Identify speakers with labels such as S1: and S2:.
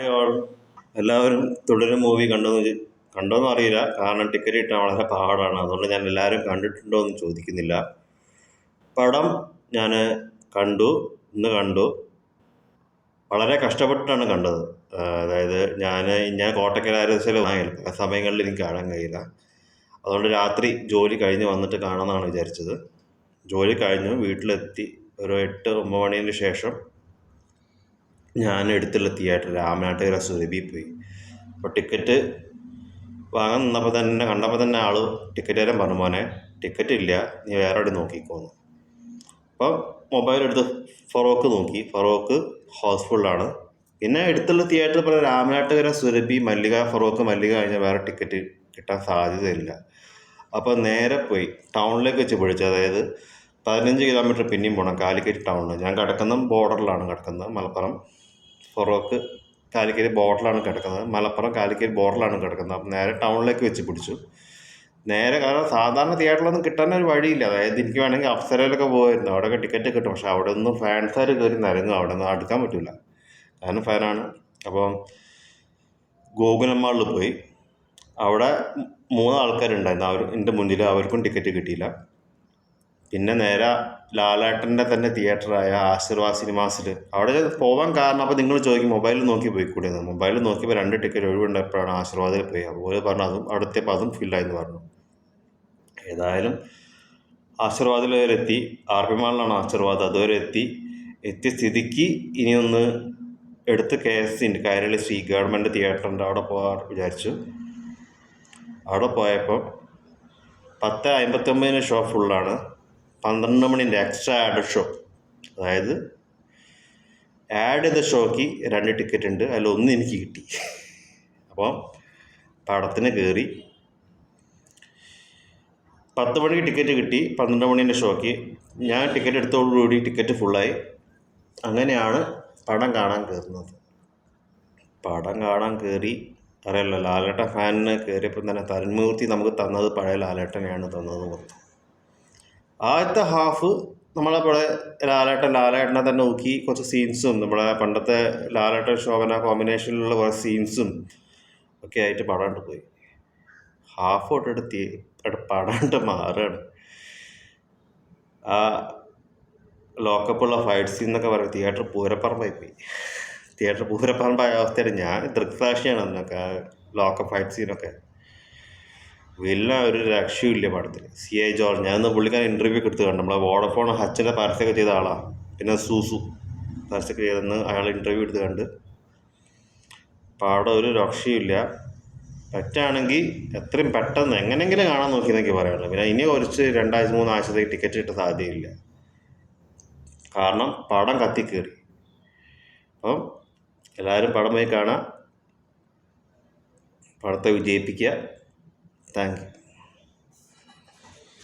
S1: All എല്ലാവരും തുടരും movie കണ്ടോന്ന് അറിയില്ല, കാരണം ടിക്കറ്റ് കിട്ടാൻ വളരെ പാടാണ്. അതുകൊണ്ട് ഞാൻ എല്ലാവരും കണ്ടിട്ടുണ്ടോ എന്ന് ചോദിക്കുന്നില്ല. പടം ഞാൻ കണ്ടു, ഇന്ന് കണ്ടു. വളരെ കഷ്ടപ്പെട്ടിട്ടാണ് കണ്ടത്. അതായത് ഞാൻ കോട്ടക്കലായിരുന്നാലും പല സമയങ്ങളിൽ എനിക്ക് കാണാൻ കഴിയില്ല. അതുകൊണ്ട് രാത്രി ജോലി കഴിഞ്ഞ് വന്നിട്ട് കാണാമെന്നാണ് വിചാരിച്ചത്. ജോലി കഴിഞ്ഞു വീട്ടിലെത്തി ഒരു 8-9 മണിന് ശേഷം ഞാൻ അടുത്തുള്ള തിയേറ്റർ രാമനാട്ടുകര സുരഭി പോയി. അപ്പോൾ ടിക്കറ്റ് വാങ്ങാൻ കണ്ടപ്പോൾ തന്നെ ആൾ ടിക്കറ്റുകാരൻ പറഞ്ഞു, മോനെ ടിക്കറ്റ് ഇല്ല, നീ വേറെ എവിടെ നോക്കിക്കോന്നു. അപ്പോൾ മൊബൈലെടുത്ത് ഫറോക്ക് നോക്കി, ഫറോക്ക് ഹൗസ്ഫുള്ളാണ്. പിന്നെ അടുത്തുള്ള തിയേറ്റർ പറഞ്ഞാൽ രാമനാട്ടുകര സുരഭി, മല്ലിക. ഫറോക്ക് മല്ലിക കഴിഞ്ഞാൽ വേറെ ടിക്കറ്റ് കിട്ടാൻ സാധ്യതയില്ല. അപ്പോൾ നേരെ പോയി ടൗണിലേക്ക് വെച്ച് പിടിച്ചു. അതായത് 15 കിലോമീറ്റർ പിന്നെയും പോകണം കാലിക്കറ്റ് ടൗണിൽ. ഞാൻ കിടക്കുന്നത് ബോർഡറിലാണ് കിടക്കുന്നത്, മലപ്പുറം. ഫറോക്ക് കാലിക്കറ്റ് ബോർഡറിലാണ് കിടക്കുന്നത്, മലപ്പുറം കാലിക്കറ്റ് ബോർഡറിലാണ് കിടക്കുന്നത്. അപ്പം നേരെ ടൗണിലേക്ക് വെച്ച് പിടിച്ചു. കാരണം സാധാരണ തിയേറ്ററിലൊന്നും കിട്ടാനൊരു വഴിയില്ല. അതായത് എനിക്ക് വേണമെങ്കിൽ അപ്സരയിലൊക്കെ പോകുമായിരുന്നു, അവിടെയൊക്കെ ടിക്കറ്റ് കിട്ടും. പക്ഷെ അവിടെ ഒന്നും ഫാൻസുകാർ കയറി നിരങ്ങും, അവിടെ ഒന്നും അടുക്കാൻ പറ്റില്ല, കാരണം ഫാനാണ്. അപ്പം ഗോകുലമ്മാളിൽ പോയി. അവിടെ 3 ആൾക്കാരുണ്ടായിരുന്നു, എൻ്റെ മുന്നിൽ. അവർക്കും ടിക്കറ്റ് കിട്ടിയില്ല. പിന്നെ നേരെ ലാലേട്ടൻ്റെ തന്നെ തിയേറ്ററായ ആശീർവാദ് സിനിമാസിൽ അവിടെ പോകാൻ കാരണം, അപ്പോൾ നിങ്ങൾ ചോദിക്കും മൊബൈലിൽ നോക്കി പോയിക്കൂടെയെന്ന്. മൊബൈലിൽ നോക്കിയപ്പോൾ 2 ടിക്കറ്റ് ഒഴിവുണ്ടായപ്പോഴാണ് ആശീർവാദിൽ പോയി. അതുപോലെ പറഞ്ഞു അതും അവിടുത്തെ അതും ഫില്ലായെന്ന് പറഞ്ഞു. ഏതായാലും ആശീർവാദിൽ വരെ എത്തി. RP മാളിലാണ് ആശീർവാദ്. അതുവരെ എത്തിയ സ്ഥിതിക്ക് ഇനിയൊന്ന് എടുത്ത് KSC ഉണ്ട്, കൈരളി ശ്രീ ഗവൺമെൻറ് തിയേറ്ററിൻ്റെ അവിടെ പോകാൻ വിചാരിച്ചു. അവിടെ പോയപ്പോൾ 10:59 ഷോ ഫുള്ളാണ്. 12 മണിൻ്റെ എക്സ്ട്രാ ആഡ് ഷോ, അതായത് ആഡ് ചെയ്ത ഷോയ്ക്ക് 2 ടിക്കറ്റ് ഉണ്ട്, അതിലൊന്ന് എനിക്ക് കിട്ടി. അപ്പോൾ പടത്തിന് കയറി. 10 മണിക്ക് ടിക്കറ്റ് കിട്ടി, 12 മണിൻ്റെ ഷോയ്ക്ക്. ഞാൻ ടിക്കറ്റ് എടുത്തോടുകൂടി ടിക്കറ്റ് ഫുള്ളായി. അങ്ങനെയാണ് പടം കാണാൻ കയറുന്നത്. പടം കാണാൻ കയറി. അറിയാലോ, ലാലേട്ടൻ ഫാനിന് കയറിയപ്പോൾ തന്നെ തരുൺമൂർത്തി നമുക്ക് തന്നത് പഴയ ലാലേട്ടനെയാണ് തന്നത് മൊത്തം. ആദ്യത്തെ ഹാഫ് നമ്മളവിടെ ലാലേട്ടനെ തന്നെ നോക്കി കുറച്ച് സീൻസും, നമ്മളെ പണ്ടത്തെ ലാലേട്ടൻ ശോഭന കോമ്പിനേഷനിലുള്ള കുറച്ച് സീൻസും ഒക്കെ ആയിട്ട് പടാണ്ട് പോയി. ഹാഫ് തൊട്ടെടുത്ത് പടാണ്ട് മാറുകയാണ്. ആ ലോക്കപ്പുള്ള ഫൈറ്റ് സീൻ എന്നൊക്കെ പറയും, തിയേറ്റർ പൂരപ്പറമ്പായി പോയി. തിയേറ്റർ പൂരപ്പറമ്പായ അവസ്ഥയാണ്. ഞാൻ ദൃക്സാക്ഷിയാണ് അതിനൊക്കെ. ലോക്കപ്പ് ഫൈറ്റ് സീനൊക്കെ വലിയ ഒരു രക്ഷയില്ല പടത്തിൽ. CI ജോർജ്, ഞാനിന്ന് പുള്ളിക്കാരൻ ഇൻ്റർവ്യൂ ഒക്കെ എടുത്ത് കണ്ടു. നമ്മളെ വോഡഫോൺ ഹച്ചിൻ്റെ പരസ്യമൊക്കെ ചെയ്ത ആളാണ്. പിന്നെ സൂസു പരസ്യമൊക്കെ ചെയ്തെന്ന് അയാൾ ഇൻ്റർവ്യൂ എടുത്ത് കണ്ട്. പടം ഒരു രക്ഷയില്ല. പറ്റുകയാണെങ്കിൽ എത്രയും പെട്ടെന്ന് എങ്ങനെയെങ്കിലും കാണാൻ നോക്കിയെന്നൊക്കെ പറയാനുള്ളൂ. പിന്നെ ഇനി കുറച്ച് 2-3 ആഴ്ചത്തേക്ക് ടിക്കറ്റ് കിട്ടാൻ സാധ്യതയില്ല, കാരണം പടം കത്തിക്കയറി. അപ്പം എല്ലാവരും പടം പോയി കാണാം, പടത്തെ വിജയിപ്പിക്കുക. Thank you.